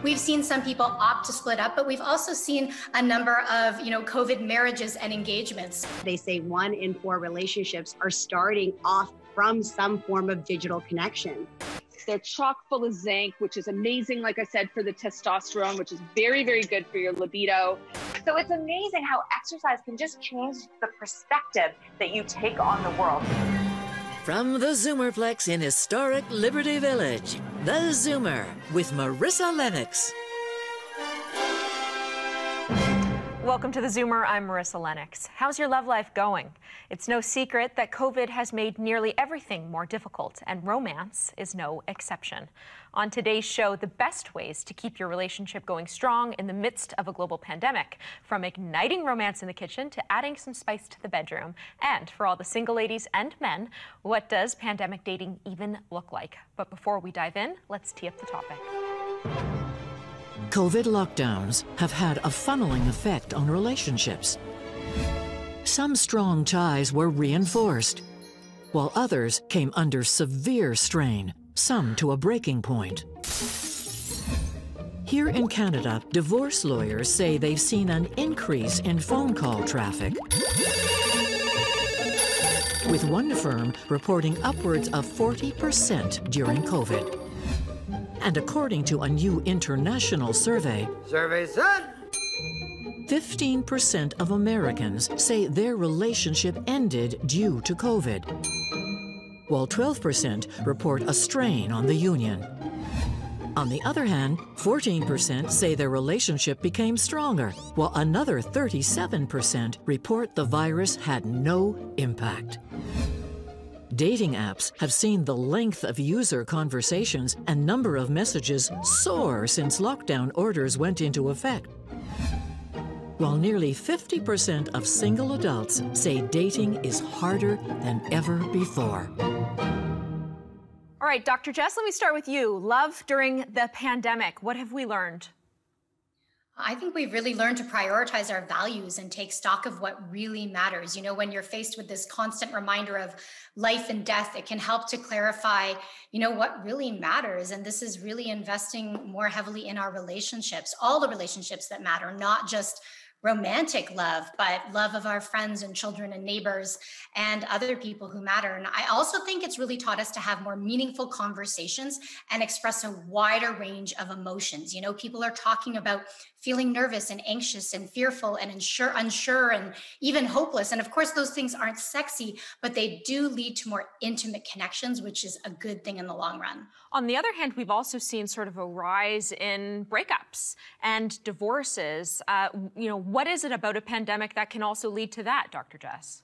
We've seen some people opt to split up, but we've also seen a number of, COVID marriages and engagements. They say 1 in 4 relationships are starting off from some form of digital connection. They're chock full of zinc, which is amazing, like I said, for the testosterone, which is very, very good for your libido. So it's amazing how exercise can just change the perspective that you take on the world. From the Zoomerplex in historic Liberty Village, the Zoomer with Marissa Lennox. Welcome to the Zoomer. I'm Marissa Lennox. How's your love life going? It's no secret that COVID has made nearly everything more difficult, and romance is no exception. On today's show, the best ways to keep your relationship going strong in the midst of a global pandemic, from igniting romance in the kitchen to adding some spice to the bedroom. And for all the single ladies and men, what does pandemic dating even look like? But before we dive in, let's tee up the topic. COVID lockdowns have had a funneling effect on relationships. Some strong ties were reinforced, while others came under severe strain, some to a breaking point. Here in Canada, divorce lawyers say they've seen an increase in phone call traffic, with one firm reporting upwards of 40% during COVID. And according to a new international survey, 15% of Americans say their relationship ended due to COVID, while 12% report a strain on the union. On the other hand, 14% say their relationship became stronger, while another 37% report the virus had no impact. Dating apps have seen the length of user conversations and number of messages soar since lockdown orders went into effect, while nearly 50% of single adults say dating is harder than ever before. All right, Dr. Jess, let me start with you. Love during the pandemic. What have we learned? I think we've really learned to prioritize our values and take stock of what really matters. When you're faced with this constant reminder of life and death, it can help to clarify, what really matters. And this is really investing more heavily in our relationships, all the relationships that matter, not just romantic love, but love of our friends and children and neighbors and other people who matter. And I also think it's really taught us to have more meaningful conversations and express a wider range of emotions. People are talking about feeling nervous and anxious and fearful and unsure and even hopeless. And of course, those things aren't sexy, but they do lead to more intimate connections, which is a good thing in the long run. On the other hand, we've also seen sort of a rise in breakups and divorces. What is it about a pandemic that can also lead to that, Dr. Jess?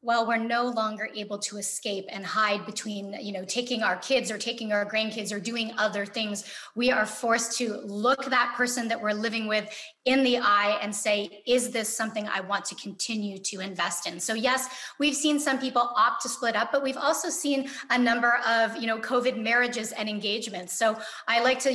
Well, we're no longer able to escape and hide between, taking our kids or taking our grandkids or doing other things. We are forced to look that person that we're living with in the eye and say, is this something I want to continue to invest in? So yes, we've seen some people opt to split up, but we've also seen a number of, COVID marriages and engagements. So I like to,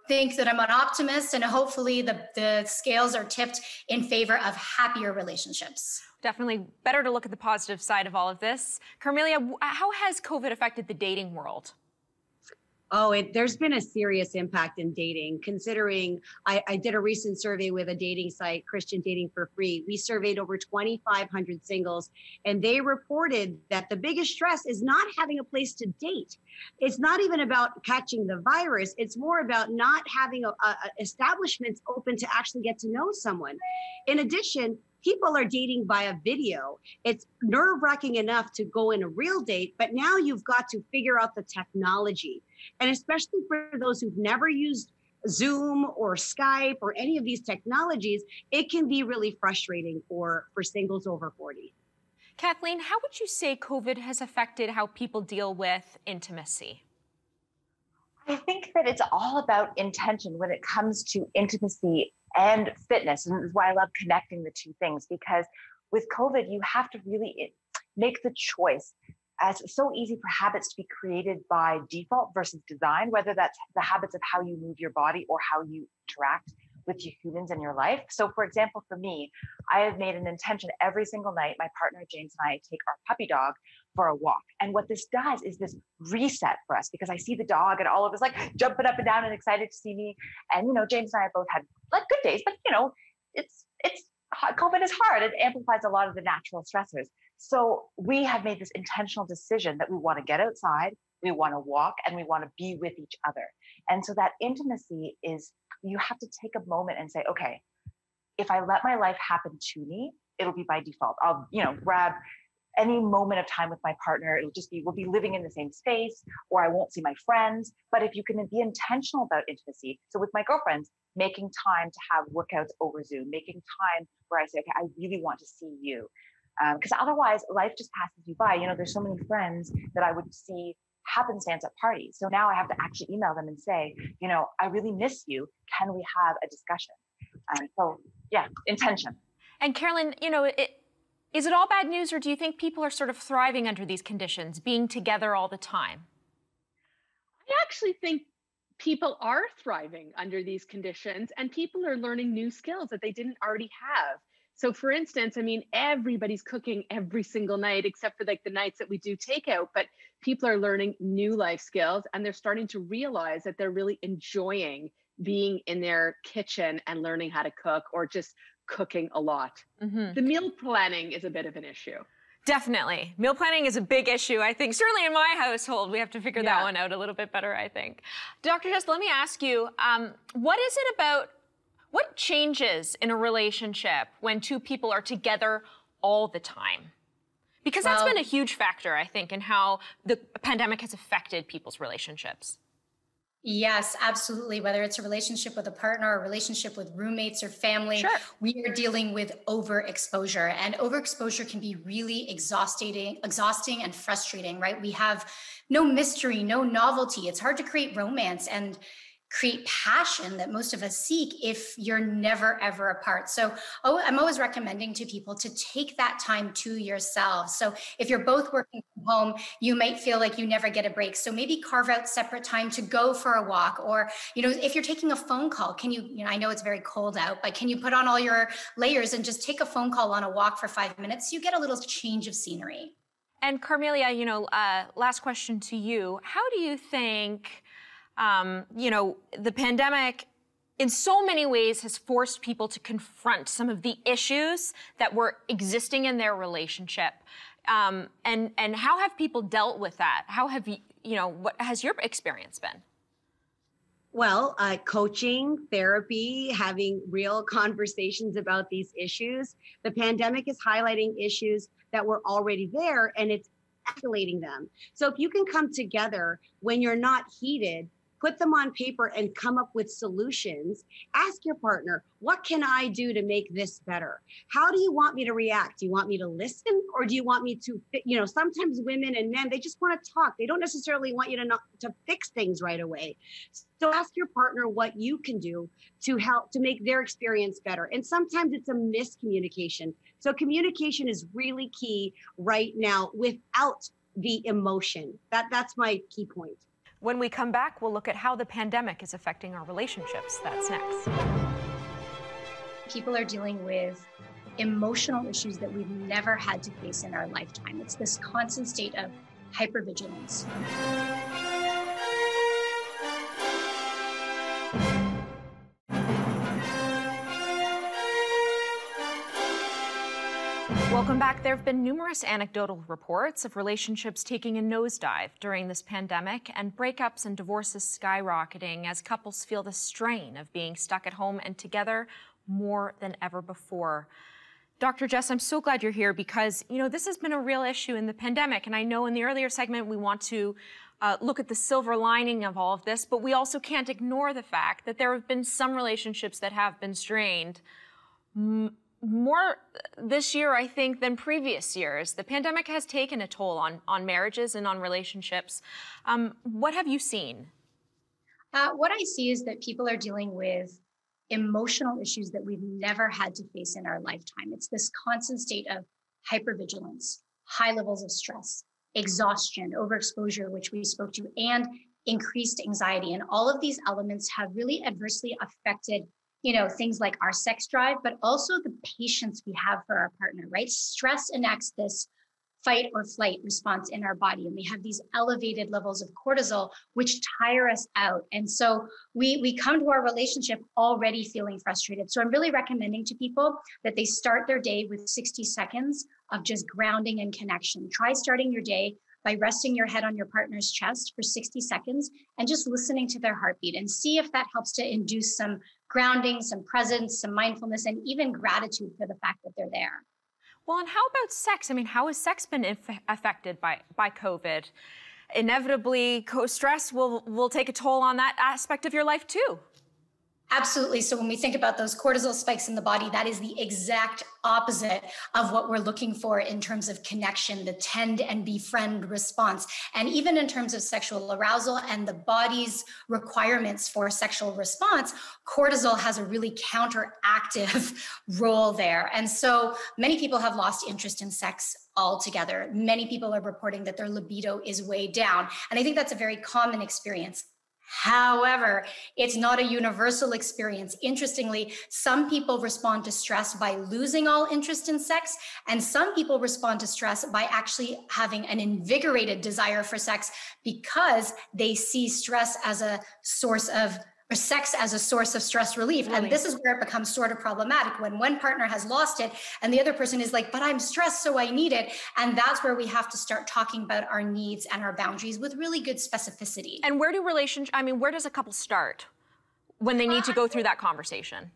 think that I'm an optimist, and hopefully the scales are tipped in favor of happier relationships. Definitely better to look at the positive side of all of this. Carmelia, how has COVID affected the dating world? There's been a serious impact in dating, considering I did a recent survey with a dating site, Christian Dating for Free. We surveyed over 2,500 singles, and they reported that the biggest stress is not having a place to date. It's not even about catching the virus. It's more about not having establishments open to actually get to know someone. In addition, people are dating via video. It's nerve-wracking enough to go in a real date, but now you've got to figure out the technology. And especially for those who've never used Zoom or Skype or any of these technologies, it can be really frustrating for singles over 40. Kathleen, how would you say COVID has affected how people deal with intimacy? I think that it's all about intention when it comes to intimacy and fitness. And this is why I love connecting the two things, because with COVID, you have to really make the choice. As it's so easy for habits to be created by default versus design, whether that's the habits of how you move your body or how you interact with your humans in your life. So for example, for me, I have made an intention every single night, my partner James and I take our puppy dog for a walk. And what this does is this reset for us, because I see the dog and all of us like jumping up and down and excited to see me. And, James and I both had like good days, but it's COVID is hard. It amplifies a lot of the natural stressors. So we have made this intentional decision that we want to get outside, we want to walk, and we want to be with each other. And so that intimacy is, you have to take a moment and say, okay, if I let my life happen to me, it'll be by default. I'll, grab any moment of time with my partner. It'll just be, we'll be living in the same space, or I won't see my friends. But if you can be intentional about intimacy, so with my girlfriends, making time to have workouts over Zoom, making time where I say, okay, I really want to see you. Because otherwise life just passes you by. There's so many friends that I would see happenstance at parties. So now I have to actually email them and say, I really miss you. Can we have a discussion? So yeah, intention. And Carolyn, is it all bad news, or do you think people are sort of thriving under these conditions, being together all the time? I actually think people are thriving under these conditions, and people are learning new skills that they didn't already have. So for instance, everybody's cooking every single night, except for like the nights that we do takeout, but people are learning new life skills, and they're starting to realize that they're really enjoying being in their kitchen and learning how to cook, or just cooking a lot. The meal planning is a bit of an issue. Definitely. Meal planning is a big issue, I think. Certainly in my household, we have to figure that one out a little bit better, I think. Dr. Jess, let me ask you, what changes in a relationship when two people are together all the time? Because that's been a huge factor, I think, in how the pandemic has affected people's relationships. Yes, absolutely. Whether it's a relationship with a partner, a relationship with roommates or family, we are dealing with overexposure, and overexposure can be really exhausting and frustrating, right? We have no mystery, no novelty. It's hard to create romance and create passion that most of us seek if you're never, ever apart. So I'm always recommending to people to take that time to yourselves. So if you're both working from home, you might feel like you never get a break. So maybe carve out separate time to go for a walk, or, if you're taking a phone call, can you, I know it's very cold out, but can you put on all your layers and just take a phone call on a walk for 5 minutes? You get a little change of scenery. And Carmelia, last question to you. How do you think the pandemic in so many ways has forced people to confront some of the issues that were existing in their relationship? And how have people dealt with that? How have what has your experience been? Well, coaching, therapy, having real conversations about these issues. The pandemic is highlighting issues that were already there, and it's escalating them. So if you can come together when you're not heated, put them on paper and come up with solutions. Ask your partner, what can I do to make this better? How do you want me to react? Do you want me to listen, or do you want me to, sometimes women and men, they just want to talk. They don't necessarily want you to fix things right away. So ask your partner what you can do to help to make their experience better. And sometimes it's a miscommunication. So communication is really key right now without the emotion. That's my key point. When we come back, we'll look at how the pandemic is affecting our relationships. That's next. People are dealing with emotional issues that we've never had to face in our lifetime. It's this constant state of hypervigilance. Welcome back. There have been numerous anecdotal reports of relationships taking a nosedive during this pandemic, and breakups and divorces skyrocketing as couples feel the strain of being stuck at home and together more than ever before. Dr. Jess, I'm so glad you're here because, this has been a real issue in the pandemic. And I know in the earlier segment, we want to look at the silver lining of all of this, but we also can't ignore the fact that there have been some relationships that have been strained more this year, I think, than previous years. The pandemic has taken a toll on marriages and on relationships. What have you seen? What I see is that people are dealing with emotional issues that we've never had to face in our lifetime. It's this constant state of hypervigilance, high levels of stress, exhaustion, overexposure, which we spoke to, and increased anxiety. And all of these elements have really adversely affected things like our sex drive, but also the patience we have for our partner, right? Stress enacts this fight or flight response in our body. And we have these elevated levels of cortisol, which tire us out. And so we come to our relationship already feeling frustrated. So I'm really recommending to people that they start their day with 60 seconds of just grounding and connection. Try starting your day by resting your head on your partner's chest for 60 seconds and just listening to their heartbeat, and see if that helps to induce some grounding, some presence, some mindfulness, and even gratitude for the fact that they're there. Well, and how about sex? I mean, how has sex been affected by COVID? Inevitably, stress will take a toll on that aspect of your life too. Absolutely. So when we think about those cortisol spikes in the body, that is the exact opposite of what we're looking for in terms of connection, the tend and befriend response. And even in terms of sexual arousal and the body's requirements for sexual response, cortisol has a really counteractive role there. And so many people have lost interest in sex altogether. Many people are reporting that their libido is way down. And I think that's a very common experience. However, it's not a universal experience. Interestingly, some people respond to stress by losing all interest in sex, and some people respond to stress by actually having an invigorated desire for sex because they see stress as a source of, or sex as a source of stress relief. Really? And this is where it becomes sort of problematic when one partner has lost it and the other person is like, but I'm stressed, so I need it. And that's where we have to start talking about our needs and our boundaries with really good specificity. And where does a couple start when they need to go through that conversation?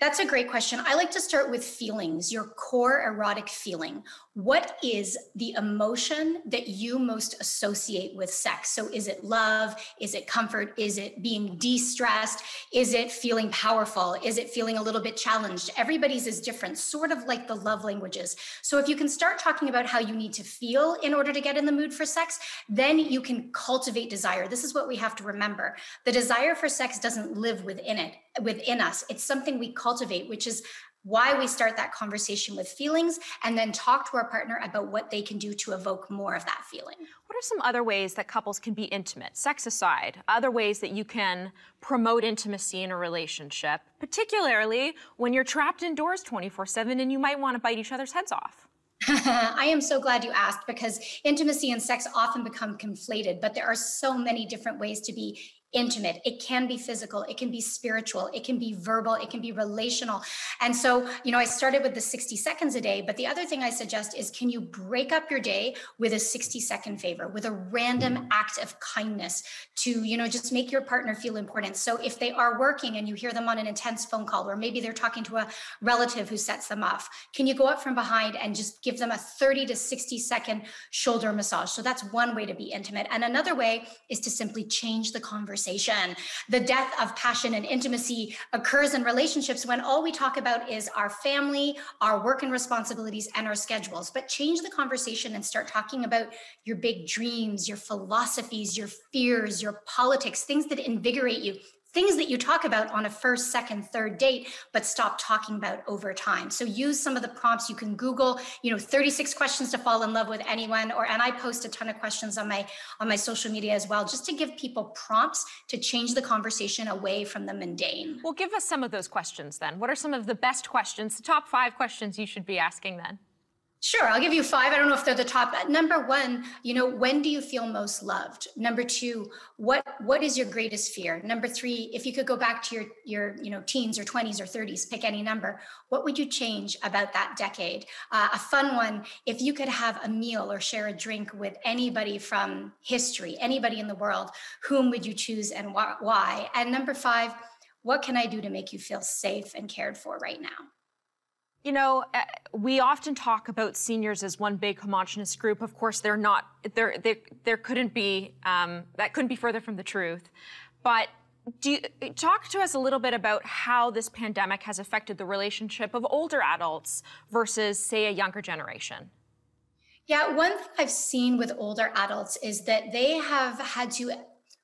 That's a great question. I like to start with feelings, your core erotic feeling. What is the emotion that you most associate with sex? So is it love? Is it comfort? Is it being de-stressed? Is it feeling powerful? Is it feeling a little bit challenged? Everybody's is different, sort of like the love languages. So if you can start talking about how you need to feel in order to get in the mood for sex, then you can cultivate desire. This is what we have to remember. The desire for sex doesn't live within us. It's something we cultivate, which is why we start that conversation with feelings and then talk to our partner about what they can do to evoke more of that feeling. What are some other ways that couples can be intimate, sex aside, other ways that you can promote intimacy in a relationship, particularly when you're trapped indoors 24/7 and you might want to bite each other's heads off? I am so glad you asked, because intimacy and sex often become conflated, but there are so many different ways to be intimate. It can be physical, it can be spiritual, it can be verbal, it can be relational. And so, I started with the 60 seconds a day, but the other thing I suggest is, can you break up your day with a 60-second favor, with a random act of kindness to, just make your partner feel important. So if they are working and you hear them on an intense phone call, or maybe they're talking to a relative who sets them off, can you go up from behind and just give them a 30 to 60 second shoulder massage? So that's one way to be intimate. And another way is to simply change the conversation. The death of passion and intimacy occurs in relationships when all we talk about is our family, our work and responsibilities, and our schedules. But change the conversation and start talking about your big dreams, your philosophies, your fears, your politics, things that invigorate you, things that you talk about on a first, second, third date, but stop talking about over time. So use some of the prompts. You can Google, 36 questions to fall in love with anyone, and I post a ton of questions on my social media as well, just to give people prompts to change the conversation away from the mundane. Well, give us some of those questions then. What are some of the best questions, the top 5 questions you should be asking then? Sure, I'll give you 5. I don't know if they're the top. Number 1, when do you feel most loved? Number 2, what is your greatest fear? Number 3, if you could go back to your teens or 20s or 30s, pick any number, what would you change about that decade? A fun one, if you could have a meal or share a drink with anybody from history, anybody in the world, whom would you choose and why? And number 5, what can I do to make you feel safe and cared for right now? We often talk about seniors as one big homogenous group. Of course, they're not. There couldn't be. That couldn't be further from the truth. But talk to us a little bit about how this pandemic has affected the relationship of older adults versus, say, a younger generation. Yeah, one thing I've seen with older adults is that they have had to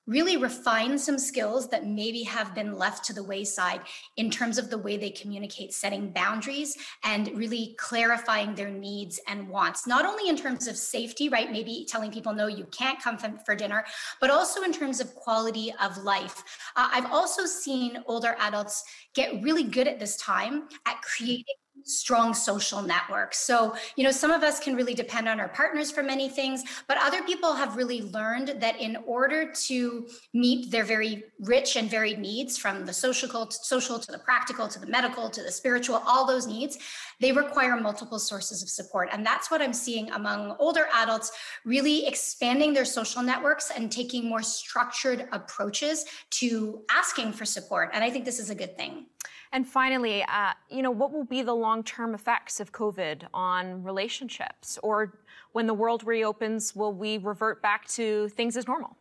really refine some skills that maybe have been left to the wayside in terms of the way they communicate, setting boundaries and really clarifying their needs and wants, not only in terms of safety, right? Maybe telling people, no, you can't come for dinner, but also in terms of quality of life. I've also seen older adults get really good at this time at creating strong social networks. So, some of us can really depend on our partners for many things, but other people have really learned that in order to meet their very rich and varied needs, from the social to the practical, to the medical, to the spiritual, all those needs, they require multiple sources of support. And that's what I'm seeing among older adults, really expanding their social networks and taking more structured approaches to asking for support. And I think this is a good thing. And finally, what will be the long-term effects of COVID on relationships? Or when the world reopens, will we revert back to things as normal?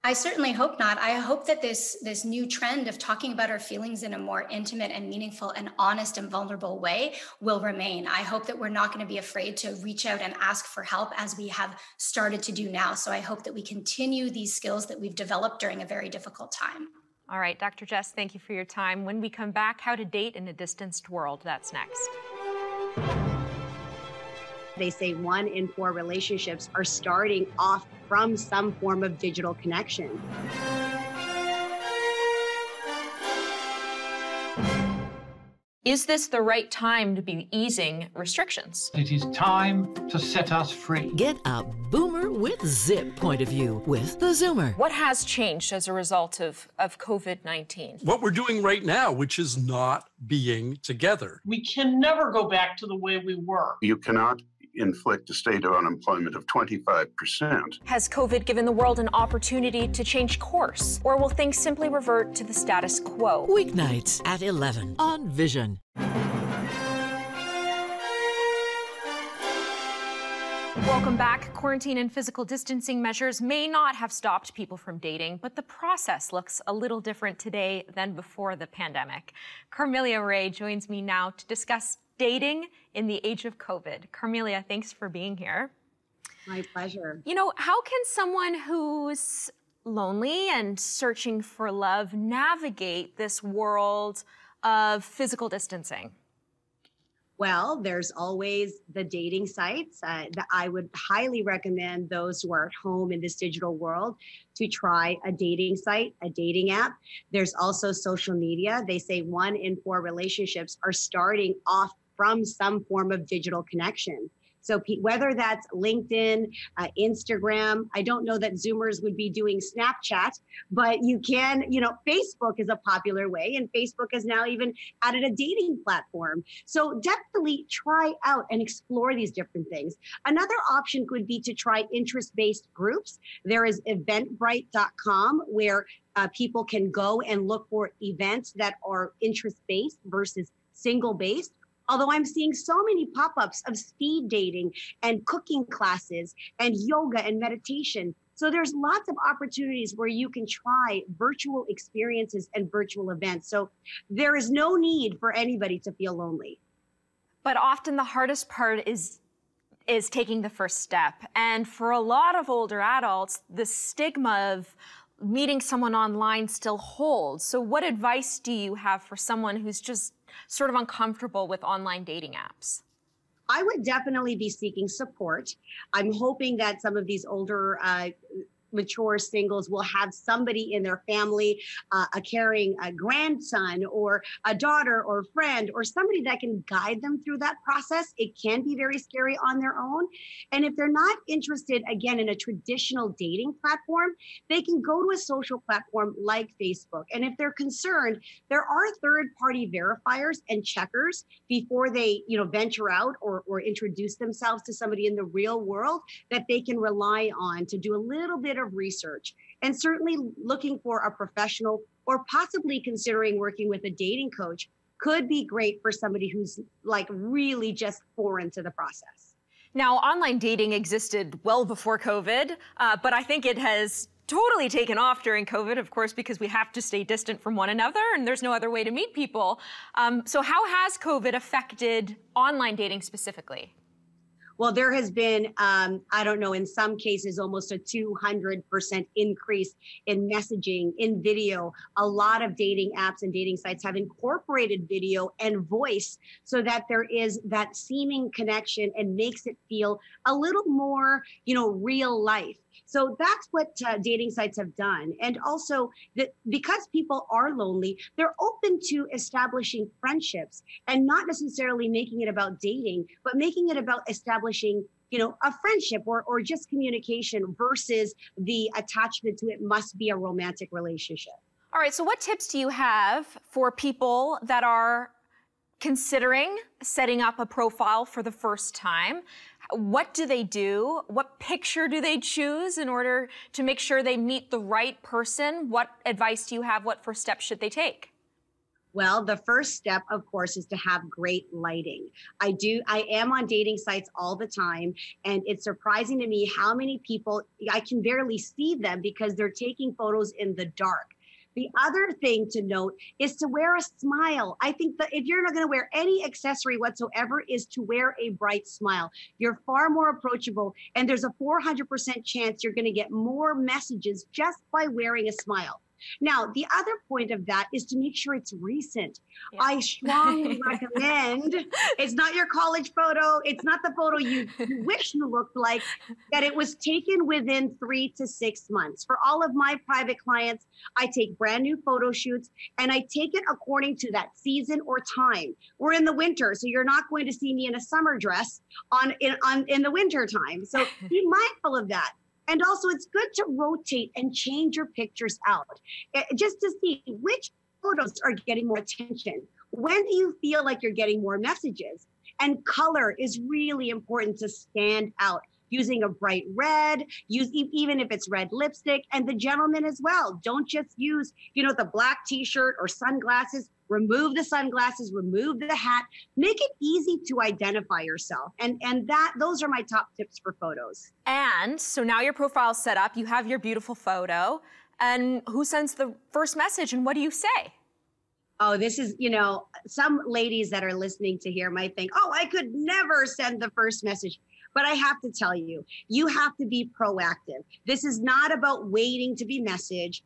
I certainly hope not. I hope that this new trend of talking about our feelings in a more intimate and meaningful and honest and vulnerable way will remain. I hope that we're not going to be afraid to reach out and ask for help as we have started to do now. So I hope that we continue these skills that we've developed during a very difficult time. All right, Dr. Jess, thank you for your time. When we come back, how to date in a distanced world. That's next. They say 1 in 4 relationships are starting off from some form of digital connection. Is this the right time to be easing restrictions? It is time to set us free. Get a boomer with zip point of view with theZoomer. What has changed as a result of COVID-19? What we're doing right now, which is not being together. We can never go back to the way we were. You cannot inflict a state of unemployment of 25%. Has COVID given the world an opportunity to change course? Or will things simply revert to the status quo? Weeknights at 11 on Vision. Welcome back. Quarantine and physical distancing measures may not have stopped people from dating, but the process looks a little different today than before the pandemic. Carmelia Ray joins me now to discuss dating in the age of COVID. Carmelia, thanks for being here. My pleasure. How can someone who's lonely and searching for love navigate this world of physical distancing? Well, there's always the dating sites. That I would highly recommend those who are at home in this digital world to try a dating site, a dating app. There's also social media. They say 1 in 4 relationships are starting off from some form of digital connection. So whether that's LinkedIn, Instagram, I don't know that Zoomers would be doing Snapchat, but you can, Facebook is a popular way, and Facebook has now even added a dating platform. So definitely try out and explore these different things. Another option could be to try interest-based groups. There is eventbrite.com where people can go and look for events that are interest-based versus single-based. Although I'm seeing so many pop-ups of speed dating and cooking classes and yoga and meditation. So there's lots of opportunities where you can try virtual experiences and virtual events. So there is no need for anybody to feel lonely. But often the hardest part is taking the first step. And for a lot of older adults, the stigma of meeting someone online still holds. So what advice do you have for someone who's just sort of uncomfortable with online dating apps? I would definitely be seeking support. I'm hoping that some of these older mature singles will have somebody in their family, a caring grandson or a daughter or friend or somebody that can guide them through that process. It can be very scary on their own. And if they're not interested, again, in a traditional dating platform, they can go to a social platform like Facebook. And if they're concerned, there are third-party verifiers and checkers before they, venture out or introduce themselves to somebody in the real world that they can rely on to do a little bit of research, and certainly looking for a professional or possibly considering working with a dating coach could be great for somebody who's really just foreign to the process. Now, online dating existed well before COVID, but I think it has totally taken off during COVID, of course, because we have to stay distant from one another and there's no other way to meet people. So how has COVID affected online dating specifically? Well, there has been, in some cases, almost a 200% increase in messaging, in video. A lot of dating apps and dating sites have incorporated video and voice so that there is that seeming connection and makes it feel a little more, real life. So that's what dating sites have done. And also because people are lonely, they're open to establishing friendships and not necessarily making it about dating, but making it about establishing, you know, a friendship or just communication versus the attachment to it must be a romantic relationship. All right, so what tips do you have for people that are considering setting up a profile for the first time? What do they do? What picture do they choose in order to make sure they meet the right person? What advice do you have? What first steps should they take? Well, the first step, of course, is to have great lighting. I am on dating sites all the time, and it's surprising to me how many people, I can barely see them because they're taking photos in the dark. The other thing to note is to wear a smile. I think that if you're not going to wear any accessory whatsoever, is to wear a bright smile. You're far more approachable, and there's a 400% chance you're going to get more messages just by wearing a smile. Now, the other point of that is to make sure it's recent. Yeah. I strongly recommend, it's not your college photo, it's not the photo you wish you looked like, that it was taken within 3 to 6 months. For all of my private clients, I take brand new photo shoots and I take it according to that season or time. We're in the winter, so you're not going to see me in a summer dress in the winter time. So be mindful of that. And also, it's good to rotate and change your pictures out just to see which photos are getting more attention. When do you feel like you're getting more messages? And color is really important to stand out. Using a bright red, even if it's red lipstick, and the gentleman as well. Don't just use, the black t-shirt or sunglasses. Remove the sunglasses, remove the hat, make it easy to identify yourself. And those are my top tips for photos. And so now your profile's set up, you have your beautiful photo, and who sends the first message and what do you say? Oh, this is, some ladies that are listening to here might think, oh, I could never send the first message. But I have to tell you, you have to be proactive. This is not about waiting to be messaged.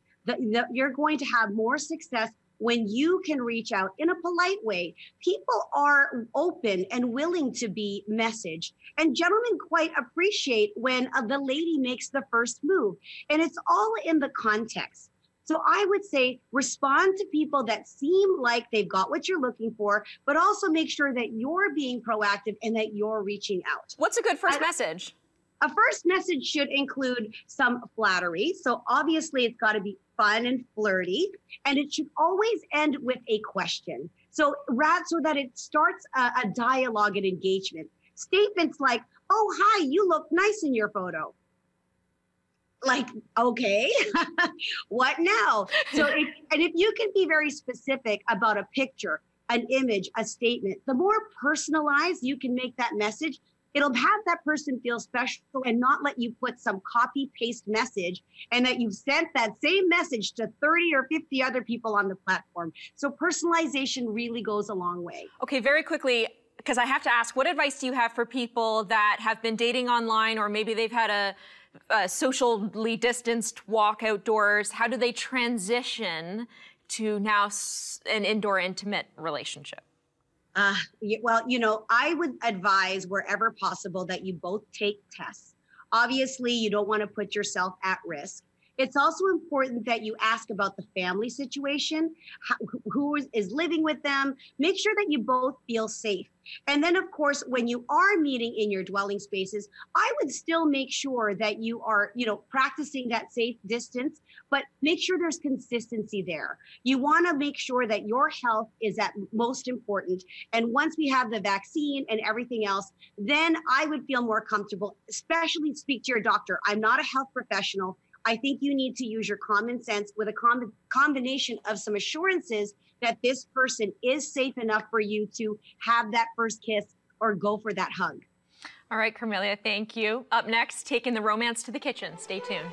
You're going to have more success when you can reach out in a polite way. People are open and willing to be messaged. And gentlemen quite appreciate when the lady makes the first move. And it's all in the context. So I would say respond to people that seem like they've got what you're looking for, but also make sure that you're being proactive and that you're reaching out. What's a good first message? A first message should include some flattery. So obviously it's got to be fun and flirty, and it should always end with a question. So that it starts a dialogue and engagement. Statements like, oh, hi, you look nice in your photo. Like, okay, what now? So if you can be very specific about a picture, an image, a statement, the more personalized you can make that message, it'll have that person feel special and not let you put some copy paste message and that you've sent that same message to 30 or 50 other people on the platform. So personalization really goes a long way. Okay, very quickly, because I have to ask, what advice do you have for people that have been dating online, or maybe they've had a socially distanced walk outdoors? How do they transition to now an indoor intimate relationship? Well, I would advise wherever possible that you both take tests. Obviously, you don't want to put yourself at risk. It's also important that you ask about the family situation, who is living with them. Make sure that you both feel safe. And then, of course, when you are meeting in your dwelling spaces, I would still make sure that you are, practicing that safe distance, but make sure there's consistency there. You want to make sure that your health is at most important. And once we have the vaccine and everything else, then I would feel more comfortable, especially speak to your doctor. I'm not a health professional. I think you need to use your common sense with a combination of some assurances that this person is safe enough for you to have that first kiss or go for that hug. All right, Carmelia, thank you. Up next, taking the romance to the kitchen. Stay tuned.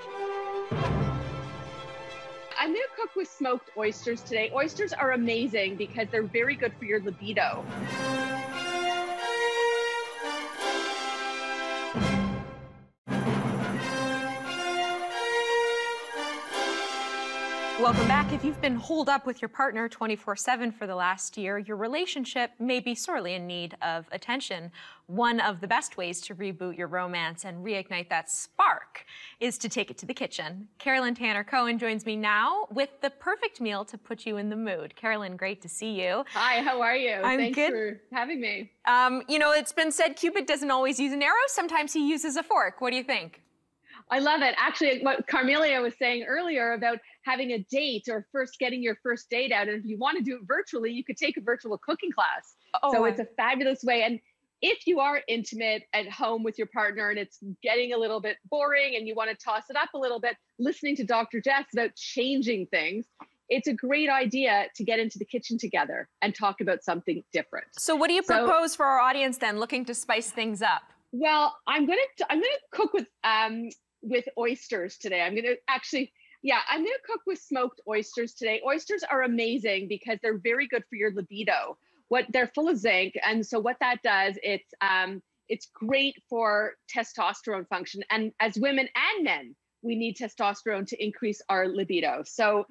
I'm going to cook with smoked oysters today. Oysters are amazing because they're very good for your libido. Welcome back. If you've been holed up with your partner 24/7 for the last year, your relationship may be sorely in need of attention. One of the best ways to reboot your romance and reignite that spark is to take it to the kitchen. Carolyn Tanner-Cohen joins me now with the perfect meal to put you in the mood. Carolyn, great to see you. Hi, how are you? Thanks good. For having me. You know, it's been said Cupid doesn't always use an arrow. Sometimes he uses a fork. What do you think? I love it. Actually, what Carmelia was saying earlier about having a date or getting your first date out. And if you want to do it virtually, you could take a virtual cooking class. So it's a fabulous way. And if you are intimate at home with your partner and it's getting a little bit boring and you want to toss it up a little bit, listening to Dr. Jess about changing things, it's a great idea to get into the kitchen together and talk about something different. So what do you propose for our audience then, looking to spice things up? Well, I'm gonna cook with oysters today. I'm gonna cook with smoked oysters today. Oysters are amazing because they're very good for your libido. They're full of zinc, and so what that does, it's great for testosterone function. And as women and men, we need testosterone to increase our libido. So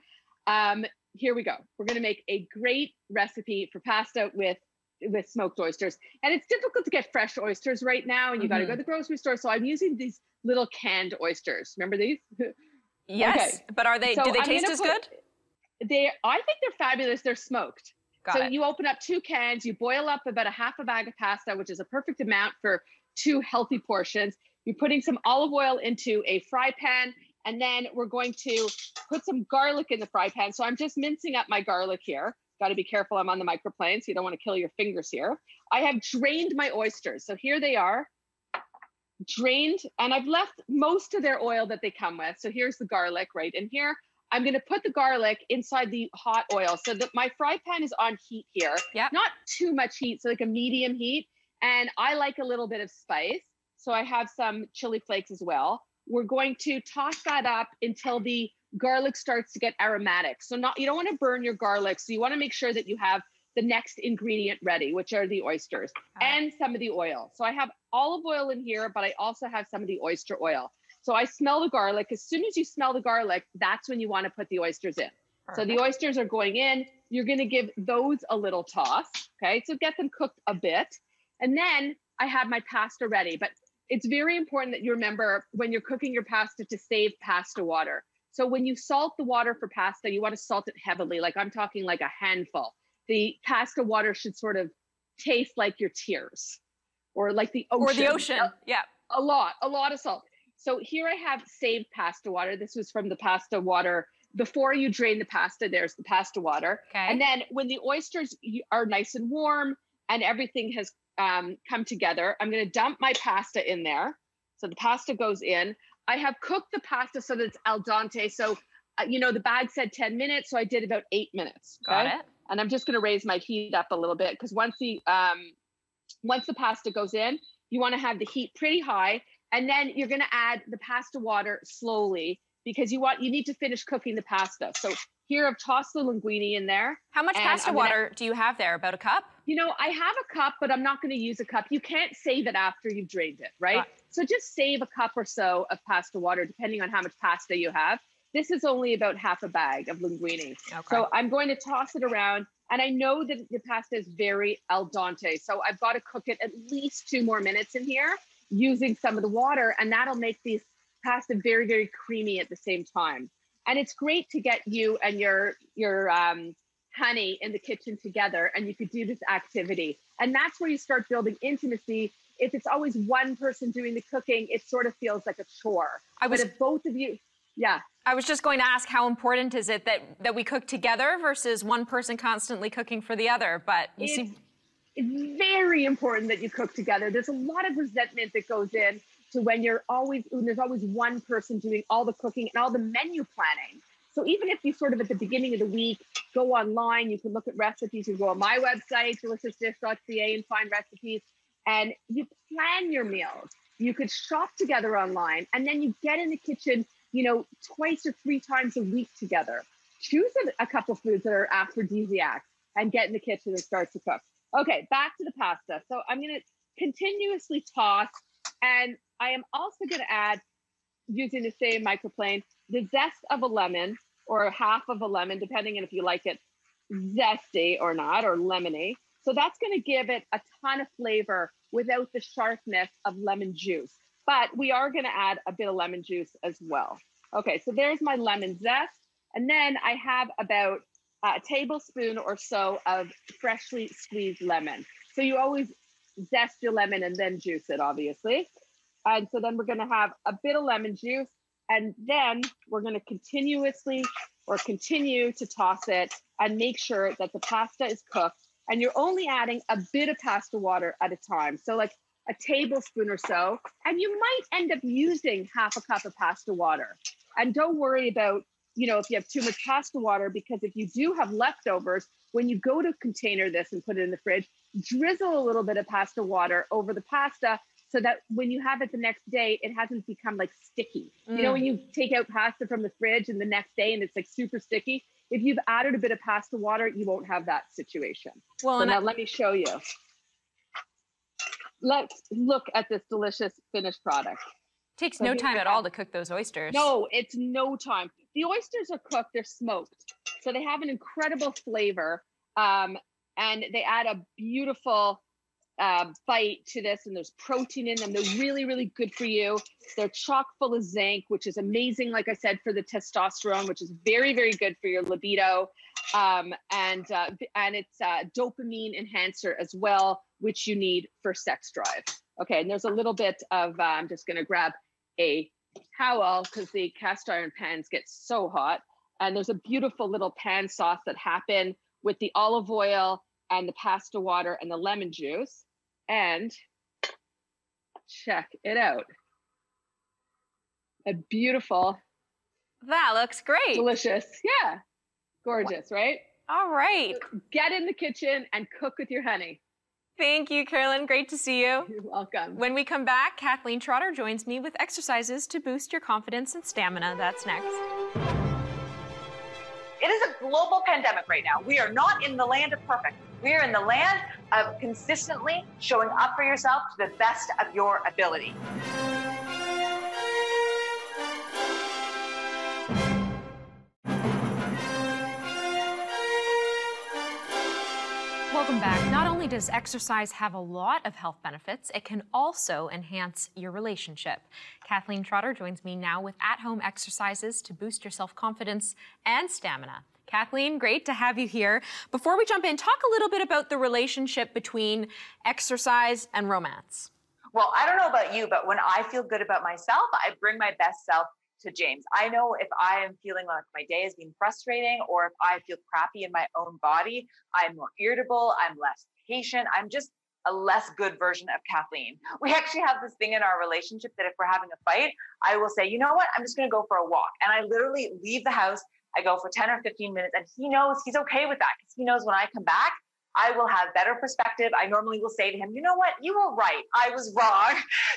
here we go. We're gonna make a great recipe for pasta with smoked oysters. And it's difficult to get fresh oysters right now, and you got to go to the grocery store. So I'm using these little canned oysters. Remember these? Yes, okay. But do they taste as good? I think they're fabulous. They're smoked. Got it. You open up 2 cans, you boil up about a half a bag of pasta, which is a perfect amount for 2 healthy portions. You're putting some olive oil into a fry pan, and then we're going to put some garlic in the fry pan. So I'm just mincing up my garlic here. Got to be careful. I'm on the microplane, so you don't want to kill your fingers here. I have drained my oysters. So here they are, drained, and I've left most of their oil that they come with. So here's the garlic right in here. I'm going to put the garlic inside the hot oil so that my fry pan is on heat here. Yep. Not too much heat, so like a medium heat. And I like a little bit of spice. So I have some chili flakes as well. We're going to toss that up until the garlic starts to get aromatic. So you don't want to burn your garlic. So you want to make sure that you have the next ingredient ready, which are the oysters and some of the oil. So I have olive oil in here, but I also have some of the oyster oil. So I smell the garlic. As soon as you smell the garlic, that's when you want to put the oysters in. Perfect. So the oysters are going in. You're going to give those a little toss. Okay. So get them cooked a bit. And then I have my pasta ready, but it's very important that you remember when you're cooking your pasta to save pasta water. So when you salt the water for pasta, you want to salt it heavily. Like I'm talking like a handful. The pasta water should sort of taste like your tears or like the ocean. Or the ocean, yeah. A lot of salt. So here I have saved pasta water. This was from the pasta water. Before you drain the pasta, there's the pasta water. Okay. And then when the oysters are nice and warm and everything has come together, I'm going to dump my pasta in there. So the pasta goes in. I have cooked the pasta so that it's al dente. So, the bag said 10 minutes. So I did about 8 minutes. Okay? Got it. And I'm just going to raise my heat up a little bit because once the pasta goes in, you want to have the heat pretty high. And then you're going to add the pasta water slowly because you need to finish cooking the pasta. So here I've tossed the linguine in there. How much pasta water do you have there? About a cup? I have a cup, but I'm not going to use a cup. You can't save it after you've drained it, right? So just save a cup or so of pasta water, depending on how much pasta you have. This is only about half a bag of linguine. Okay. So I'm going to toss it around. And I know that the pasta is very al dente. So I've got to cook it at least 2 more minutes in here using some of the water. And that'll make these pasta very, very creamy at the same time. And it's great to get you and your honey in the kitchen together, and you could do this activity. And that's where you start building intimacy. If it's always one person doing the cooking, it sort of feels like a chore. But if both of you, I was just going to ask, how important is it that we cook together versus one person constantly cooking for the other? But it's very important that you cook together. There's a lot of resentment that goes in to when there's always one person doing all the cooking and all the menu planning. So even if you sort of at the beginning of the week go online, you can look at recipes. You go on my website, deliciousdish.ca, and find recipes, and you plan your meals. You could shop together online, and then you get in the kitchen, twice or 3 times a week together. Choose a couple foods that are aphrodisiacs and get in the kitchen and start to cook. Okay, back to the pasta. So I'm going to continuously toss, and I am also going to add, using the same microplane, the zest of a lemon. or half of a lemon, depending on if you like it zesty or not, or lemony. So that's going to give it a ton of flavor without the sharpness of lemon juice. But we are going to add a bit of lemon juice as well. Okay, so there's my lemon zest. And then I have about a tablespoon or so of freshly squeezed lemon. So you always zest your lemon and then juice it, obviously. And so then we're going to have a bit of lemon juice, and then we're going to continue to toss it and make sure that the pasta is cooked. And you're only adding a bit of pasta water at a time. So like a tablespoon or so, and you might end up using half a cup of pasta water. And don't worry about, if you have too much pasta water, because if you do have leftovers, when you go to container this and put it in the fridge, drizzle a little bit of pasta water over the pasta so that when you have it the next day, it hasn't become like sticky. When you take out pasta from the fridge and the next day and it's like super sticky, if you've added a bit of pasta water, you won't have that situation. Well, so now let me show you. Let's look at this delicious finished product. Takes no time at all to cook those oysters. No, it's no time. The oysters are cooked, they're smoked. So they have an incredible flavor. And they add a beautiful bite to this, and there's protein in them. They're really, really good for you. They're chock full of zinc, which is amazing, like I said, for the testosterone, which is very, very good for your libido. And it's a dopamine enhancer as well, which you need for sex drive. Okay, and there's a little bit of, I'm just gonna grab a towel because the cast iron pans get so hot. And there's a beautiful little pan sauce that happened with the olive oil and the pasta water and the lemon juice. And check it out. A beautiful. That looks great. Delicious. Yeah. Gorgeous, right? All right. Get in the kitchen and cook with your honey. Thank you, Carolyn. Great to see you. You're welcome. When we come back, Kathleen Trotter joins me with exercises to boost your confidence and stamina. That's next. It is a global pandemic right now. We are not in the land of perfect. We are in the land of consistently showing up for yourself to the best of your ability. Welcome back. Not only does exercise have a lot of health benefits, it can also enhance your relationship. Kathleen Trotter joins me now with at-home exercises to boost your self-confidence and stamina. Kathleen, great to have you here. Before we jump in, talk a little bit about the relationship between exercise and romance. Well, I don't know about you, but when I feel good about myself, I bring my best self to James. I know if I am feeling like my day has been frustrating, or if I feel crappy in my own body, I'm more irritable, I'm less patient, I'm just a less good version of Kathleen. We actually have this thing in our relationship that if we're having a fight, I will say, you know what, I'm just going to go for a walk. And I literally leave the house, I go for 10 or 15 minutes, and he knows he's okay with that, because he knows when I come back, I will have better perspective. I normally will say to him, you know what, you were right, I was wrong.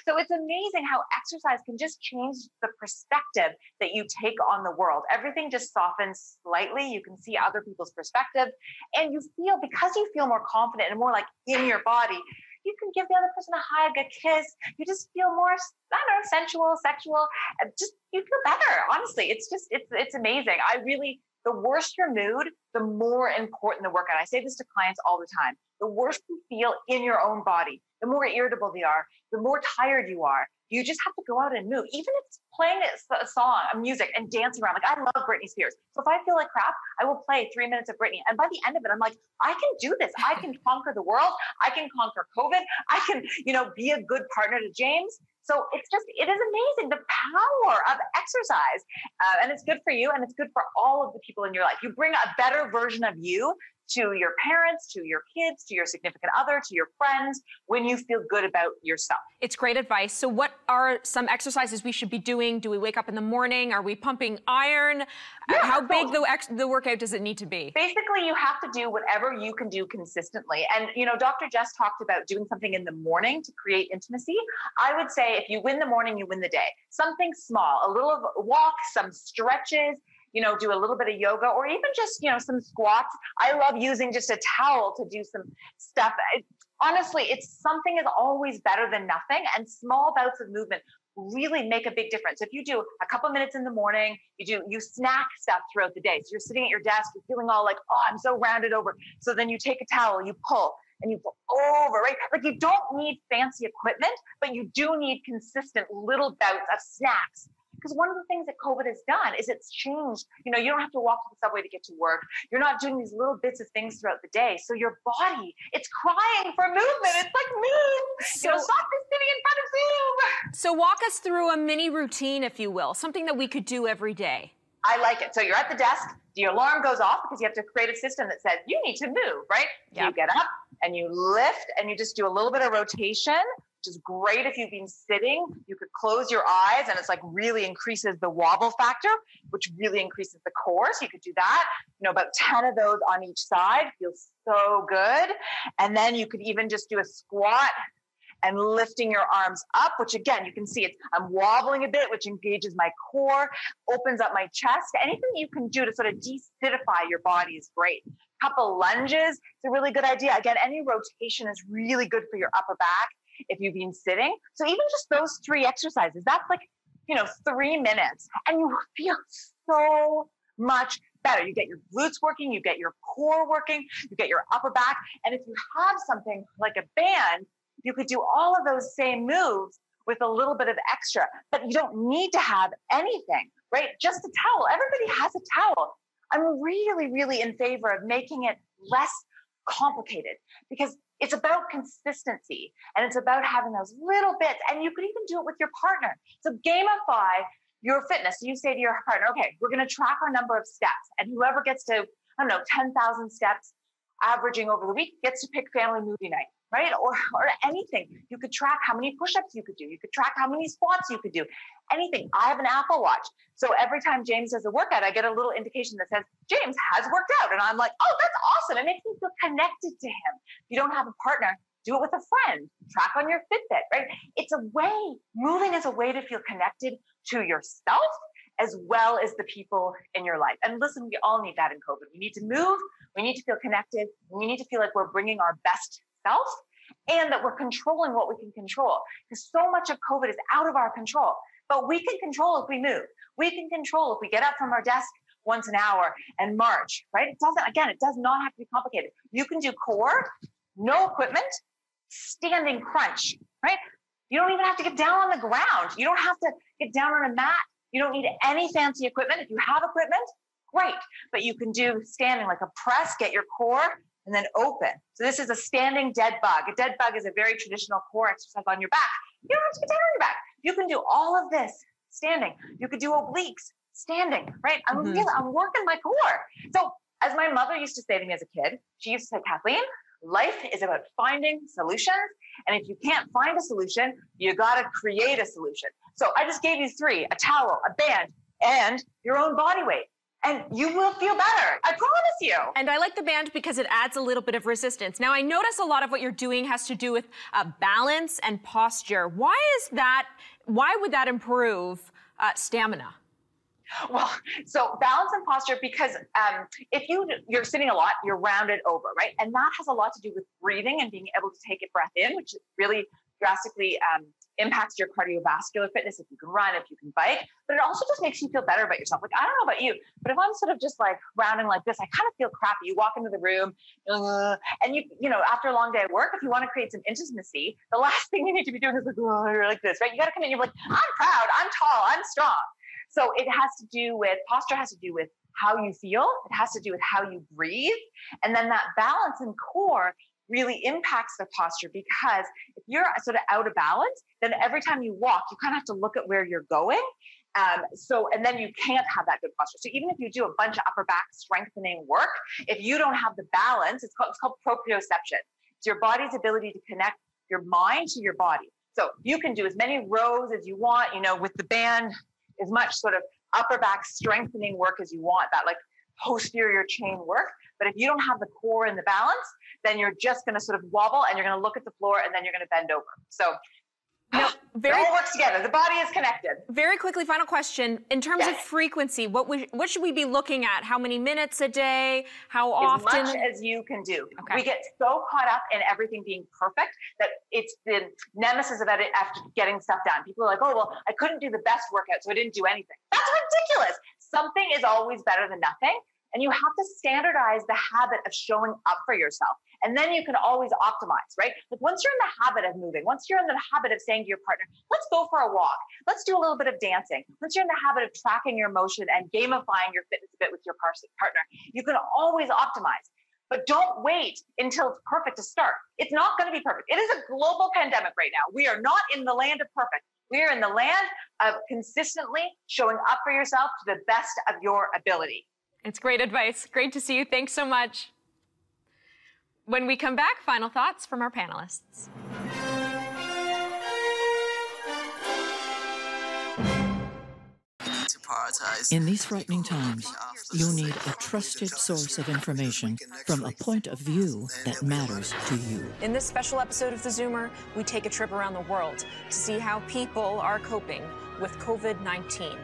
So it's amazing how exercise can just change the perspective that you take on the world. Everything just softens slightly. You can see other people's perspective, and you feel, because you feel more confident and more like in your body, you can give the other person a hug, a kiss. You just feel more, I don't know, sensual, sexual. Just, you feel better. Honestly, it's amazing. The worse your mood, the more important the workout. I say this to clients all the time. The worse you feel in your own body, the more irritable they are, the more tired you are. You just have to go out and move. Even if it's playing a song, a music, and dance around. Like, I love Britney Spears. So if I feel like crap, I will play 3 minutes of Britney. And by the end of it, I'm like, I can do this. I can conquer the world. I can conquer COVID. I can, be a good partner to James. So it is amazing, the power of exercise. And it's good for you, and it's good for all of the people in your life. You bring a better version of you to your parents, to your kids, to your significant other, to your friends, when you feel good about yourself. It's great advice. So what are some exercises we should be doing? Do we wake up in the morning? Are we pumping iron? Yeah, How big the workout does it need to be? Basically, you have to do whatever you can do consistently. And, Dr. Jess talked about doing something in the morning to create intimacy. I would say if you win the morning, you win the day. Something small, a little walk, some stretches, do a little bit of yoga, or even just, some squats. I love using just a towel to do some stuff. Honestly, something is always better than nothing, and small bouts of movement really make a big difference. If you do a couple minutes in the morning, you snack stuff throughout the day. So you're sitting at your desk, you're feeling all like, oh, I'm so rounded over. So then you take a towel, you pull over, right? Like you don't need fancy equipment, but you do need consistent little bouts of snacks. Because one of the things that COVID has done is it's changed. You know, you don't have to walk to the subway to get to work. You're not doing these little bits of things throughout the day. So your body, it's crying for movement. It's like, move. So, stop this sitting in front of Zoom. So walk us through a mini routine, if you will, something that we could do every day. I like it. So you're at the desk, your alarm goes off because you have to create a system that says you need to move, right? Yep. You get up and you lift and you just do a little bit of rotation, which is great if you've been sitting. You could close your eyes and it's like really increases the wobble factor, which really increases the core. So you could do that, about 10 of those on each side. Feels so good. And then you could even just do a squat and lifting your arms up, which again, you can see I'm wobbling a bit, which engages my core, opens up my chest. Anything you can do to sort of de-acidify your body is great. Couple lunges, it's a really good idea. Again, any rotation is really good for your upper back if you've been sitting. So even just those 3 exercises, that's like, 3 minutes and you feel so much better. You get your glutes working, you get your core working, you get your upper back. And if you have something like a band, you could do all of those same moves with a little bit of extra, but you don't need to have anything, right? Just a towel. Everybody has a towel. I'm really, really in favor of making it less complicated because it's about consistency and it's about having those little bits, and you could even do it with your partner. So gamify your fitness. You say to your partner, okay, we're going to track our number of steps, and whoever gets to, 10,000 steps averaging over the week gets to pick family movie night. Right? Or anything. You could track how many push-ups you could do. You could track how many squats you could do. Anything. I have an Apple Watch. So every time James does a workout, I get a little indication that says, James has worked out. And I'm like, oh, that's awesome. It makes me feel connected to him. If you don't have a partner, do it with a friend. Track on your Fitbit, right? It's a way. Moving is a way to feel connected to yourself as well as the people in your life. And listen, we all need that in COVID. We need to move. We need to feel connected. We need to feel like we're bringing our best self and that we're controlling what we can control, because so much of COVID is out of our control, but we can control if we move. We can control if we get up from our desk once an hour and march, right? It does not have to be complicated. You can do core, no equipment, standing crunch, right? You don't even have to get down on the ground. You don't have to get down on a mat. You don't need any fancy equipment. If you have equipment, great, but you can do standing like a press, get your core, and then open. So this is a standing dead bug. A dead bug is a very traditional core exercise on your back. You don't have to get down on your back. You can do all of this standing. You could do obliques standing, right? I'm working my core. So as my mother used to say to me as a kid, she used to say, Kathleen, life is about finding solutions. And if you can't find a solution, you got to create a solution. So I just gave you 3, a towel, a band, and your own body weight. And you will feel better. I promise you. And I like the band because it adds a little bit of resistance. Now, I notice a lot of what you're doing has to do with balance and posture. Why would that improve stamina? Well, so balance and posture, because if you're sitting a lot, you're rounded over, right? And that has a lot to do with breathing and being able to take a breath in, which really drastically impacts your cardiovascular fitness if you can run, if you can bike, but it also just makes you feel better about yourself. Like, I don't know about you, but if I'm sort of just like rounding like this, I kind of feel crappy. You walk into the room and you know, after a long day at work, if you want to create some intimacy, the last thing you need to be doing is like, you're like this, right? You got to come in, you're like, I'm proud, I'm tall, I'm strong. So it has to do with, posture has to do with how you feel. It has to do with how you breathe. And then that balance and core really impacts the posture, because if you're sort of out of balance, then every time you walk, you kind of have to look at where you're going. And then you can't have that good posture. So even if you do a bunch of upper back strengthening work, if you don't have the balance, it's called proprioception. It's your body's ability to connect your mind to your body. So you can do as many rows as you want, you know, with the band, as much sort of upper back strengthening work as you want, that like posterior chain work. But if you don't have the core and the balance, then you're just going to sort of wobble and you're going to look at the floor and then you're going to bend over. So No, it all works together. The body is connected. Very quickly, final question. In terms of frequency, what should we be looking at? How many minutes a day? How often? As much as you can do. Okay. We get so caught up in everything being perfect that it's the nemesis of it after getting stuff done. People are like, oh, well, I couldn't do the best workout, so I didn't do anything. That's ridiculous. Something is always better than nothing. And you have to standardize the habit of showing up for yourself. And then you can always optimize, right? Like once you're in the habit of moving, once you're in the habit of saying to your partner, let's go for a walk, let's do a little bit of dancing. Once you're in the habit of tracking your motion and gamifying your fitness a bit with your partner, you can always optimize. But don't wait until it's perfect to start. It's not going to be perfect. It is a global pandemic right now. We are not in the land of perfect. We are in the land of consistently showing up for yourself to the best of your ability. It's great advice. Great to see you. Thanks so much. When we come back, final thoughts from our panelists. In these frightening times, you need a trusted source of information from a point of view that matters to you. In this special episode of theZoomer, we take a trip around the world to see how people are coping with COVID-19.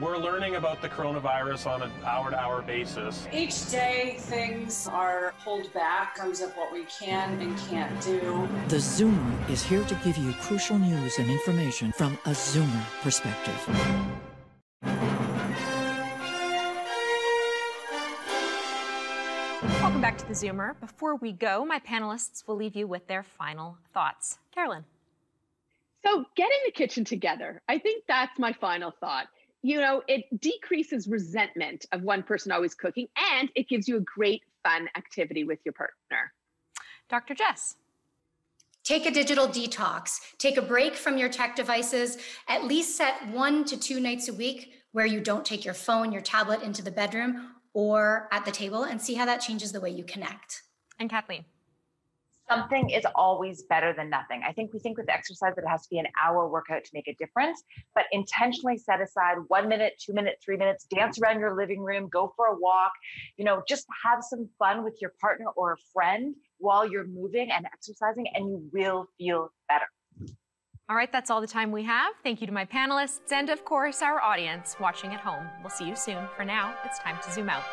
We're learning about the coronavirus on an hour-to-hour basis. Each day, things are pulled back in terms of what we can and can't do. theZoomer is here to give you crucial news and information from a Zoomer perspective. Welcome back to theZoomer. Before we go, my panelists will leave you with their final thoughts. Carolyn. So get in the kitchen together. I think that's my final thought. You know, it decreases resentment of one person always cooking, and it gives you a great fun activity with your partner. Dr. Jess. Take a digital detox. Take a break from your tech devices. At least set 1 to 2 nights a week where you don't take your phone, your tablet into the bedroom or at the table, and see how that changes the way you connect. And Kathleen. Something is always better than nothing. I think we think with exercise that it has to be an hour workout to make a difference, but intentionally set aside 1 minute, 2 minutes, 3 minutes, dance around your living room, go for a walk, just have some fun with your partner or a friend while you're moving and exercising, and you will feel better. All right, that's all the time we have. Thank you to my panelists and, of course, our audience watching at home. We'll see you soon. For now, it's time to zoom out.